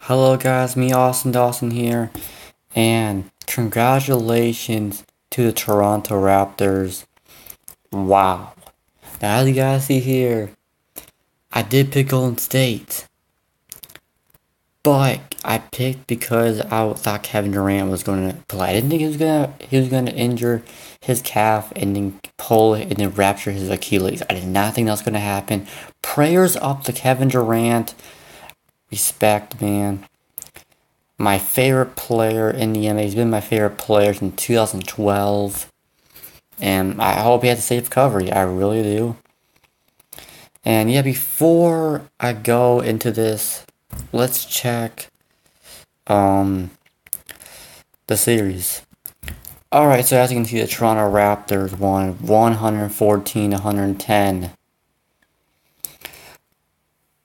Hello guys, me Austin Dawson here, and congratulations to the Toronto Raptors. Wow. Now as you guys see here, I did pick Golden State, but I picked because I thought Kevin Durant was going to play. I didn't think he was gonna injure his calf and then pull it and then rupture his Achilles. I did not think that was going to happen. Prayers up to Kevin Durant. Respect, man. My favorite player in the NBA. He's been my favorite player since 2012. And I hope he has a safe recovery. I really do. And yeah, before I go into this, let's check the series. Alright, so as you can see, the Toronto Raptors won 114-110.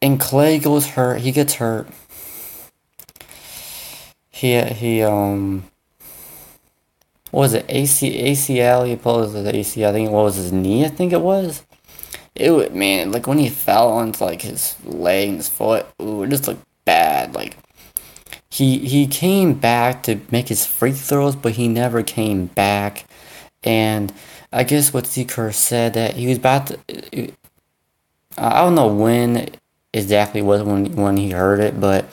And Clay goes hurt. He gets hurt. What was it? ACL. He pulled his ACL. I think what was his knee? I think it was. Man, like when he fell on like his leg and his foot, it just looked bad. Like he came back to make his free throws, but he never came back. And I guess what Steve Kerr said that he was about to. I don't know when exactly was when he heard it, but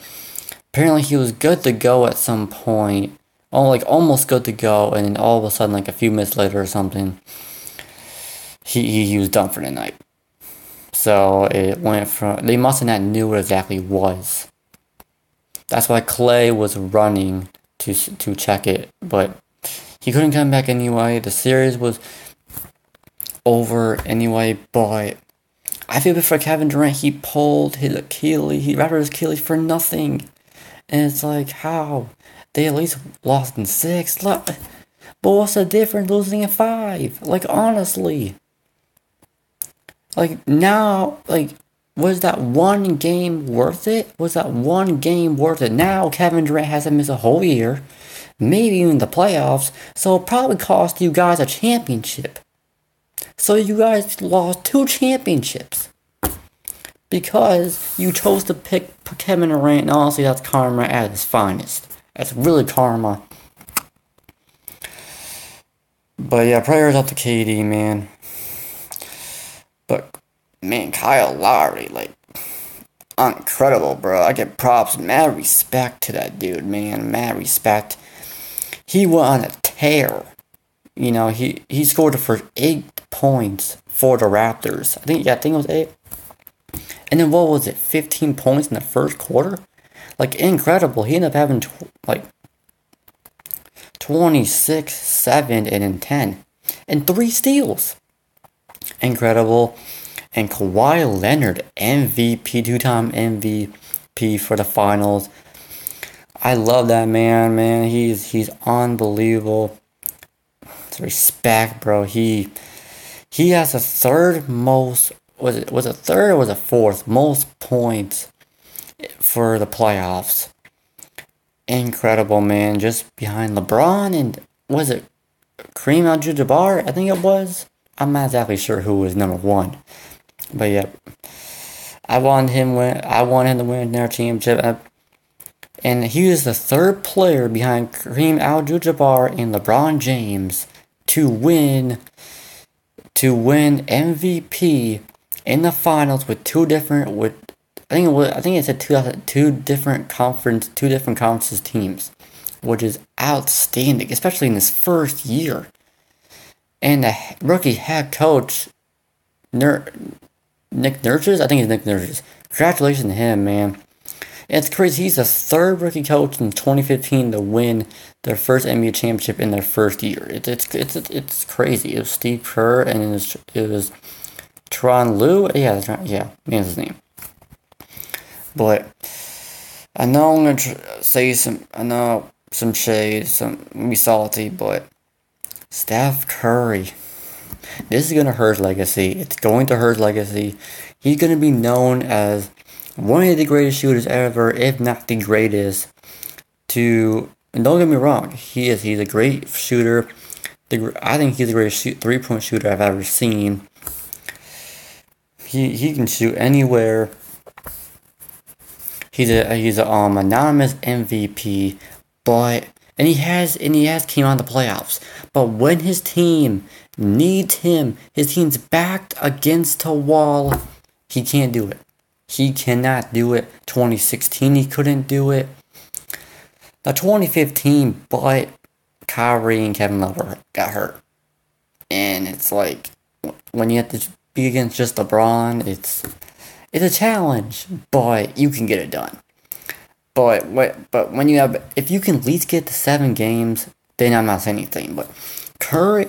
apparently he was good to go at some point. Oh, like almost good to go, and then all of a sudden, like a few minutes later or something, he was done for the night. So it went from, they must have not knew what exactly was. That's why Clay was running to check it, but he couldn't come back anyway. The series was over anyway, but I feel bad for Kevin Durant. He pulled his Achilles. He wrapped his Achilles for nothing. And it's like, how? They at least lost in 6. But what's the difference losing in 5? Like, honestly. Like, now, like, was that one game worth it? Was that one game worth it? Now, Kevin Durant hasn't missed a whole year. Maybe even the playoffs. So it probably cost you guys a championship. So you guys lost 2 championships. Because you chose to pick Kevin Durant, and honestly, that's karma at its finest. That's really karma. But yeah, prayers up to KD, man. But, man, Kyle Lowry, like, incredible, bro. I give props, mad respect to that dude, man. Mad respect. He went on a tear. You know, he scored the first 8 points for the Raptors. I think it was 8. And then what was it, 15 points in the first quarter? Like, incredible. He ended up having, 26, 7, and then 10. And 3 steals. Incredible. And Kawhi Leonard, MVP, 2-time MVP for the finals. I love that man. He's unbelievable. Respect, bro. He has the third most, was it third or was it fourth most points for the playoffs. Incredible, man. Just behind LeBron and was it Kareem Abdul-Jabbar? I think it was. I'm not exactly sure who was number 1. But yeah, I wanted him to win their championship. And he was the third player behind Kareem Abdul-Jabbar and LeBron James to win MVP in the finals with I think it said two different conferences teams, which is outstanding, especially in his first year. And the rookie head coach, Nick Nurses, I think it's Nick Nurses. Congratulations to him, man. It's crazy. He's the third rookie coach in 2015 to win their first NBA championship in their first year. It's crazy. It was Steve Kerr and it was Tron Lue. Yeah, that's his name. But I know I'm gonna say some shade, be salty, but Steph Curry, this is gonna hurt his legacy. It's going to hurt his legacy. He's gonna be known as one of the greatest shooters ever, if not the greatest. And don't get me wrong, he's a great shooter. I think he's the greatest 3-point shooter I've ever seen. He can shoot anywhere. He's a anonymous MVP, but he has came on the playoffs. But when his team needs him, his team's backed against a wall, he can't do it. He cannot do it. 2016 he couldn't do it. Now 2015, but Kyrie and Kevin Love got hurt. And it's like, when you have to be against just LeBron, it's a challenge, but you can get it done. But when you have, if you can at least get to 7 games, then I'm not saying anything. But Curry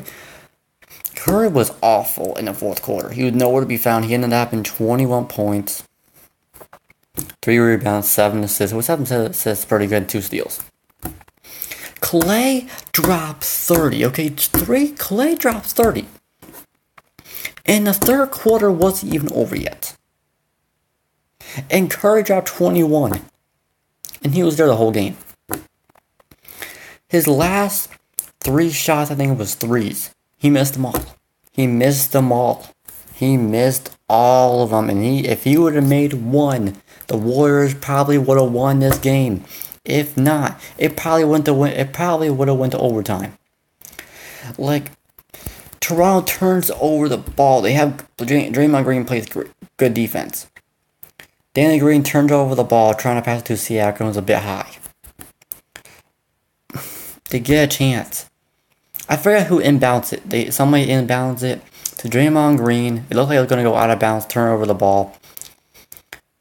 was awful in the fourth quarter. He was nowhere to be found. He ended up in 21 points, 3 rebounds, 7 assists. Well, 7 assists, pretty good, 2 steals. Clay dropped 30. Okay, Clay drops 30. And the third quarter wasn't even over yet. And Curry dropped 21. And he was there the whole game. His last 3 shots, I think it was threes. He missed them all. He missed all of them. And if he would have made one, the Warriors probably would have won this game. If not, it probably would have went to overtime. Like, Toronto turns over the ball. They have Draymond Green plays good defense. Danny Green turns over the ball, trying to pass it to Siakam. It was a bit high. They get a chance. I forgot who inbounds it. Somebody inbounds it to Draymond Green. It looked like it was going to go out of bounds, turn over the ball.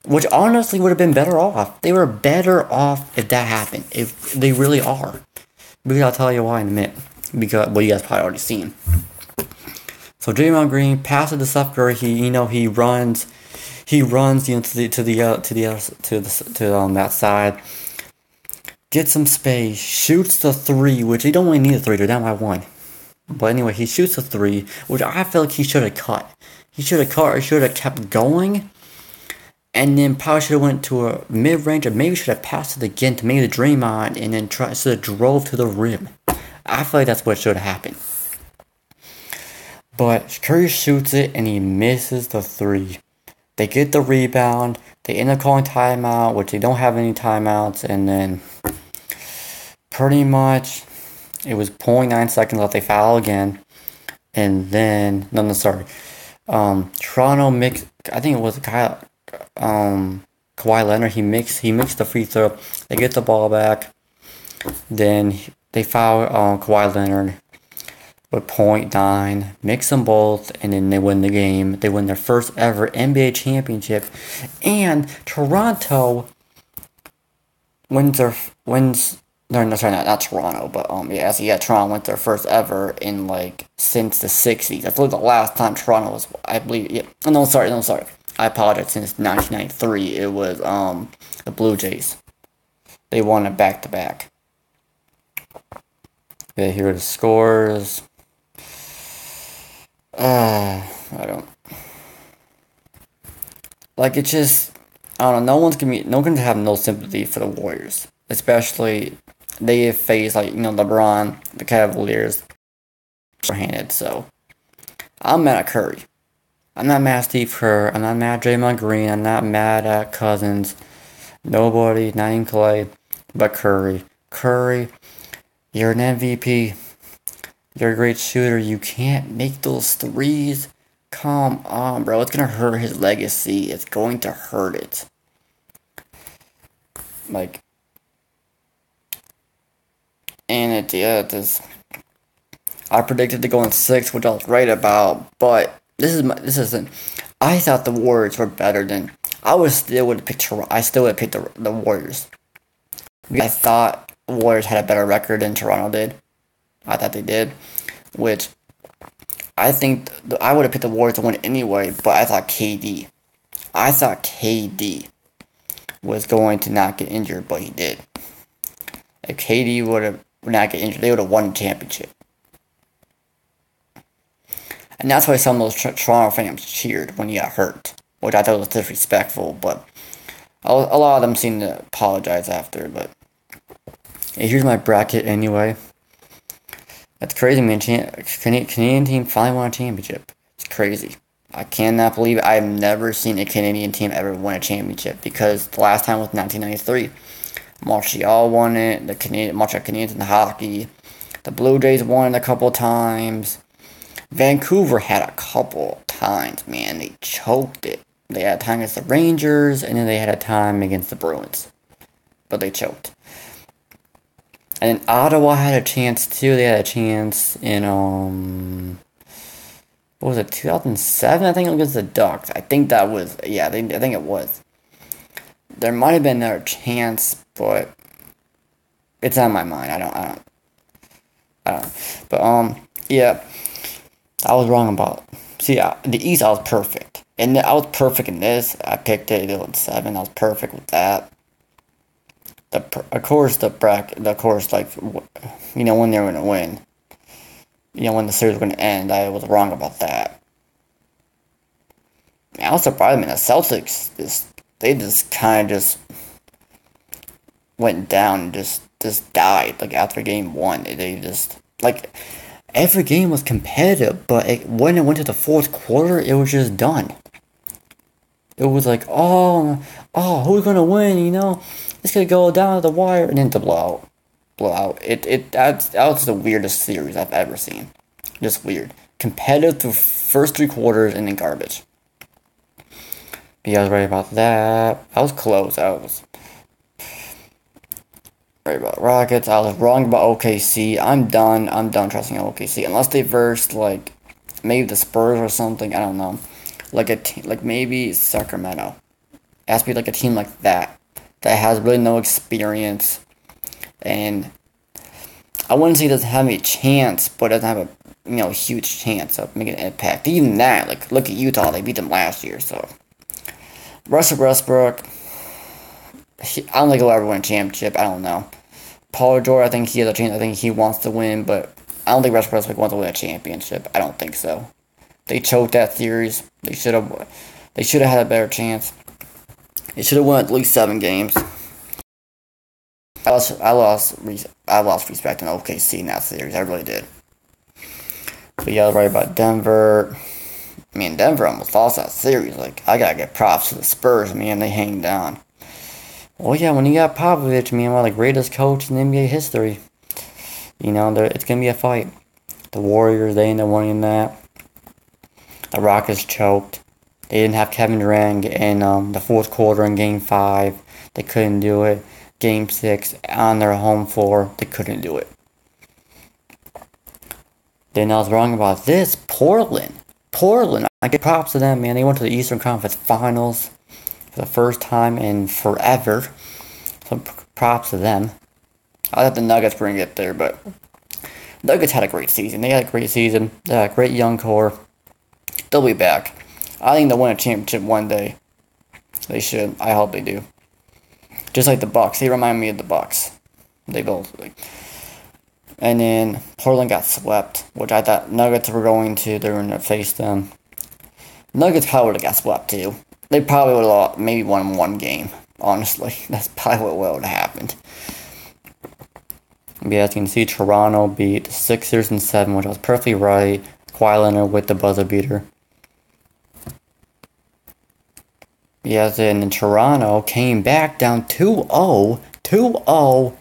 Which honestly would have been better off. They were better off if that happened. If they really are. Because I'll tell you why in a minute. Because, well, you guys probably already seen. So Draymond Green passes to Steph Curry. He runs to that side. Gets some space. Shoots the 3, which he don't really need a 3. They're down by 1. But anyway, he shoots a 3, which I feel like he should have cut. He should have cut or should have kept going. And then probably should have went to a mid-range, or maybe should have passed it again to maybe the Draymond, and then should have drove to the rim. I feel like that's what should have happened. But Curry shoots it, and he misses the 3. They get the rebound. They end up calling timeout, which they don't have any timeouts. And then pretty much it was 0.9 seconds left. They foul again. And then, Toronto mixed, I think it was Kawhi Leonard. He mixed the free throw. They get the ball back. Then they foul Kawhi Leonard with 0.9, mix them both, and then they win the game. They win their first ever NBA championship, and Toronto wins not Toronto, but Toronto wins their first ever in since the 60s. That's the last time Toronto was, I believe. Yeah, no, sorry. I apologize. Since 1993, it was the Blue Jays. They won it back to back. Yeah, here are the scores. I don't it's just, I don't know, no one's have no sympathy for the Warriors, especially they have faced LeBron, the Cavaliers, handed. So I'm mad at Curry. I'm not mad at Steve Kerr. I'm not mad at Draymond Green. I'm not mad at Cousins. Nobody, not even Clay, but Curry. Curry, you're an MVP. You're a great shooter. You can't make those threes. Come on, bro. It's going to hurt his legacy. It's going to hurt it. I predicted to go in 6, which I was right about, but this isn't. I thought the Warriors were better than. I still would have picked the Warriors. I thought the Warriors had a better record than Toronto did. I thought they did, which I think I would have picked the Warriors to win anyway, but I thought KD was going to not get injured, but he did. If KD would not get injured, they would have won the championship. And that's why some of those Toronto fans cheered when he got hurt, which I thought was disrespectful, but a lot of them seemed to apologize after. But here's my bracket anyway. That's crazy, man. Canadian team finally won a championship. It's crazy. I cannot believe it. I've never seen a Canadian team ever win a championship because the last time was 1993. Montreal won it. The Montreal Canadiens in hockey. The Blue Jays won it a couple times. Vancouver had a couple times, man. They choked it. They had a time against the Rangers, and then they had a time against the Bruins. But they choked. And then Ottawa had a chance, too. They had a chance in, what was it, 2007? I think against the Ducks. I think that was, yeah, I think it was. There might have been another chance, but it's on my mind. I don't. But, yeah. I was wrong about it. See, the East, I was perfect. And I was perfect in this. I picked it in 7. I was perfect with that. Of course, like, you know, when they were going to win. You know, when the series was going to end, I was wrong about that. I was surprised, man. The Celtics, they just kind of just went down and just died. Like, after game 1, they just, like, every game was competitive, but when it went to the fourth quarter, it was just done. It was like, oh, who's gonna win? You know, it's gonna go down to the wire, and then the blowout. That was the weirdest series I've ever seen. Just weird, competitive through first 3 quarters, and then garbage. But yeah, I was right about that. I was close. I was right about Rockets. I was wrong about OKC. I'm done trusting OKC unless they verse like maybe the Spurs or something. I don't know, like maybe Sacramento. It has to be like a team like that has really no experience, and I wouldn't say it doesn't have any chance, but it doesn't have a huge chance of making an impact. Even that, like look at Utah, they beat them last year. So Russell Westbrook, I don't think he'll ever win a championship. I don't know. Paul George, I think he has a chance. I think he wants to win, but I don't think Russell Westbrook wants to win a championship. I don't think so. They choked that series. They should have had a better chance. They should have won at least 7 games. I lost respect in OKC in that series. I really did. But yeah, I was right about Denver. I mean, Denver almost lost that series. Like, I gotta get props to the Spurs, man. They hang down. Well, yeah, when you got Popovich, man, one of the greatest coach in NBA history, you know, it's going to be a fight. The Warriors, they ended up winning that. The Rockets choked. They didn't have Kevin Durant in the fourth quarter in Game 5. They couldn't do it. Game 6, on their home floor, they couldn't do it. Then I was wrong about this. Portland, I give props to them, man. They went to the Eastern Conference Finals for the first time in forever. So props to them. I thought the Nuggets were going to get there, but Nuggets had a great season. They had a great season. They had a great young core. They'll be back. I think they'll win a championship one day. They should. I hope they do. Just like the Bucks. They remind me of the Bucks. They both. And then Portland got swept, which I thought Nuggets were going to. They were going to face them. Nuggets probably would have got swept too. They probably would have maybe won 1 game. Honestly, that's probably what would have happened. But as you can see, Toronto beat the Sixers in 7, which was perfectly right. Kawhi Leonard with the buzzer beater. Yes, and then Toronto came back down 2-0,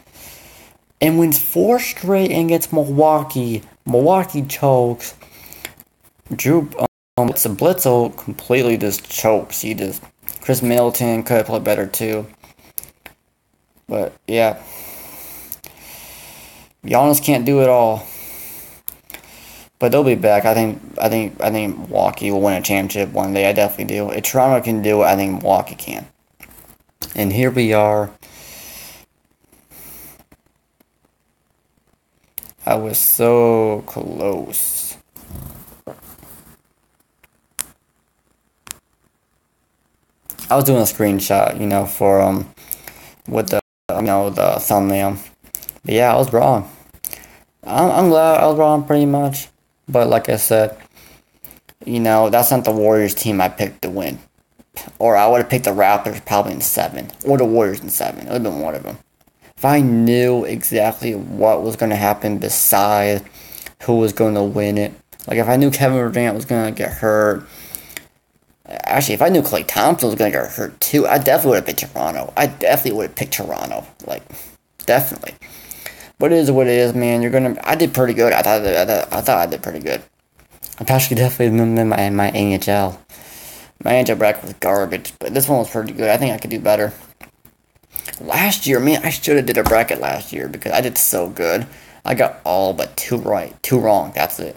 and wins 4 straight against Milwaukee. Milwaukee chokes. Bledsoe completely just chokes. Chris Middleton could have played better too. But yeah, Giannis can't do it all. But they'll be back. I think Milwaukee will win a championship one day. I definitely do. If Toronto can do it, I think Milwaukee can. And here we are. I was so close. I was doing a screenshot, for with the the thumbnail. But yeah, I was wrong. I'm glad I was wrong pretty much. But like I said, that's not the Warriors team I picked to win. Or I would have picked the Raptors probably in 7. Or the Warriors in 7. It would have been one of them. If I knew exactly what was going to happen besides who was going to win it. Like if I knew Kevin Durant was going to get hurt. Actually, if I knew Klay Thompson was gonna get hurt too, I definitely would have picked Toronto. I definitely would have picked Toronto. Like, definitely. But it is what it is, man. I did pretty good. I thought I did pretty good. I'm actually definitely in my NHL. My NHL bracket was garbage, but this one was pretty good. I think I could do better. Last year, man, I should have did a bracket last year because I did so good. I got all but two right, two wrong. That's it.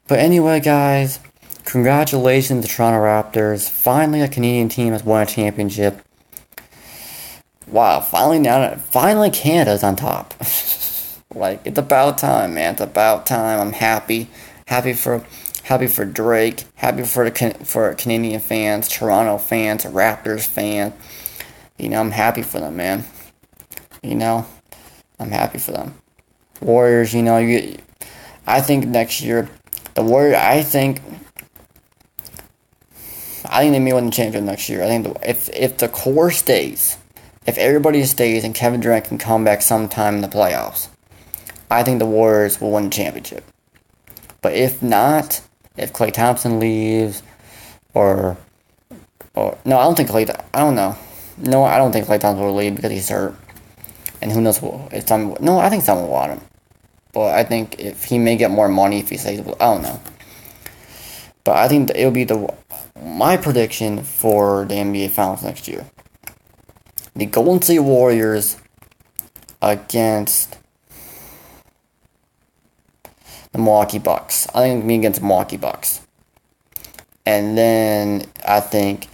But anyway, guys, congratulations to Toronto Raptors. Finally, a Canadian team has won a championship. Wow, finally Canada's on top. Like, it's about time, man. It's about time. I'm happy. Happy for Drake. Happy for Canadian fans, Toronto fans, Raptors fans. I'm happy for them, man. I'm happy for them. Warriors, I think next year, the Warriors, I think they may win the championship next year. I think if the core stays, if everybody stays and Kevin Durant can come back sometime in the playoffs, I think the Warriors will win the championship. But if not, if Klay Thompson leaves, or no, I don't think I don't know. No, I don't think Klay Thompson will leave because he's hurt. And who knows if someone... No, I think someone will want him. But I think if he may get more money if he stays... I don't know. But I think it'll be my prediction for the NBA Finals next year. The Golden State Warriors against the Milwaukee Bucks. I think it'll be against the Milwaukee Bucks. And then I think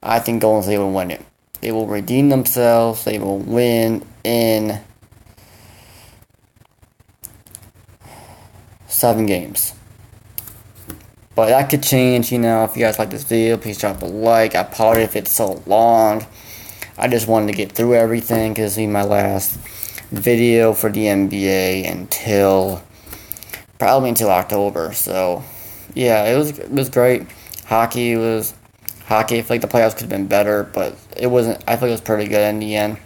Golden State will win it. They will redeem themselves. They will win in 7 games. But that could change, if you guys like this video, please drop a like. I apologize if it's so long. I just wanted to get through everything because this will be my last video for the NBA probably until October. So, yeah, it was great. Hockey. I feel like the playoffs could have been better, but it wasn't. I feel like it was pretty good in the end.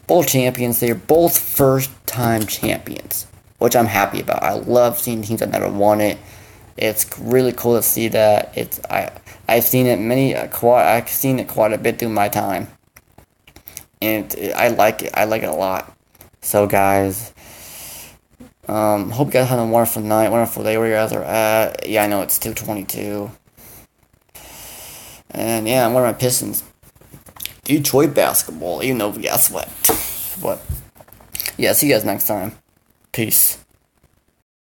Both champions. They're both first-time champions, which I'm happy about. I love seeing teams that never won it. It's really cool to see that. I've seen it I've seen it quite a bit through my time, and I like it. I like it a lot. So, guys, hope you guys have a wonderful night, wonderful day where you guys are at. Yeah, I know it's 2:22. And yeah, I'm one of my Pistons. Detroit basketball, guess what? But yeah, see you guys next time. Peace.